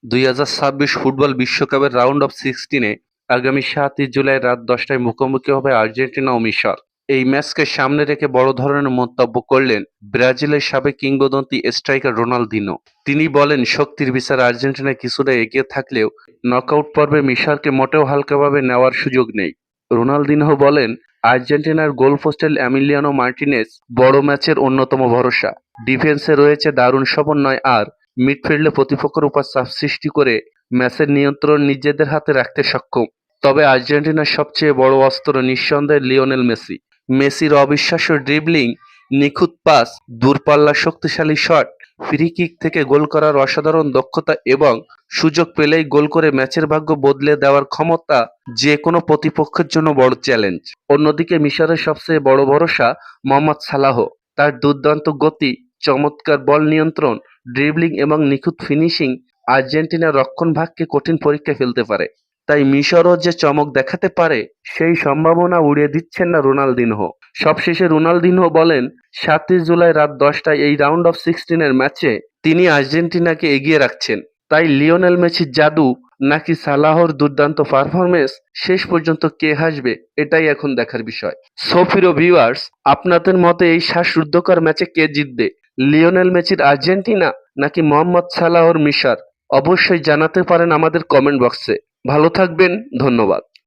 2026 football বিশ্বকাপের round of 16-এ আগামী 7ই জুলাই রাত 10টায় মুখোমুখি হবে আর্জেন্টিনা ও মিশর। এই ম্যাচকে সামনে রেখে বড় ধরনের মন্তব্য করলেন ব্রাজিলের সাবেক কিংবদন্তি স্ট্রাইকার রোনালদিনো। তিনি বলেন, শক্তির বিচারে আর্জেন্টিনা কিছুটা এগিয়ে থাকলেও নকআউট পর্বে মিশরকে মোটেও হালকাভাবে নেওয়ার সুযোগ নেই। রোনালদিনহো বলেন, আর্জেন্টিনার গোলপোস্টে এমিলিয়ানো মার্টিনেজ বড় ম্যাচের অন্যতম ভরসা। ডিফেন্সে রয়েছে দারুণ সমন্বয় আর মিডফিল্ডে প্রতিপক্ষের উপর চাপ সৃষ্টি করে ম্যাচের নিয়ন্ত্রণ নিজেদের হাতে রাখতে সক্ষম। তবে আর্জেন্টিনার সবচেয়ে বড় অস্ত্র নিঃসন্দেহে লিওনেল মেসি। মেসির অবিশ্বাস্য ড্রিবলিং, নিখুঁত পাস, দূরপাল্লার শক্তিশালী শট, ফ্রি কিক থেকে গোল করার অসাধারণ দক্ষতা এবং সুযোগ পেলেই গোল করে ম্যাচের ভাগ্য বদলে দেওয়ার ক্ষমতা যে কোনো প্রতিপক্ষের জন্য বড় চ্যালেঞ্জ। অন্যদিকে মিশরের সবচেয়ে বড় ভরসা মোহাম্মদ সালাহ। তার দুর্দান্ত গতি, চমৎকার বল নিয়ন্ত্রণ, ড্রিবলিং এবং নিখুঁত ফিনিশিং আর্জেন্টিনার রক্ষণভাগকে কঠিন পরীক্ষায় ফেলতে পারে। তাই মিশরও যে চমক দেখাতে পারে সেই সম্ভাবনা উড়িয়ে দিচ্ছেন না রোনালদিনহো। সবশেষে রোনালদিনহো বলেন, 7ই জুলাই রাত 10টায় এই রাউন্ড অফ 16-এর ম্যাচে তিনি আর্জেন্টিনাকে এগিয়ে রাখছেন। তাই লিওনেল মেসির জাদু নাকি সালাহর দুর্দান্ত পারফরমেন্স, শেষ পর্যন্ত কে হাসবে এটাই এখন দেখার বিষয়। সো প্রিয় ভিউয়ার্স, আপনাদের মতে এই শ্বাসরুদ্ধকর ম্যাচে কে জিতবে? লিওনেল মেসির আর্জেন্টিনা নাকি মোহাম্মদ সালাহর মিশর? অবশ্যই জানাতে পারেন আমাদের কমেন্ট বক্সে। ভালো থাকবেন, ধন্যবাদ।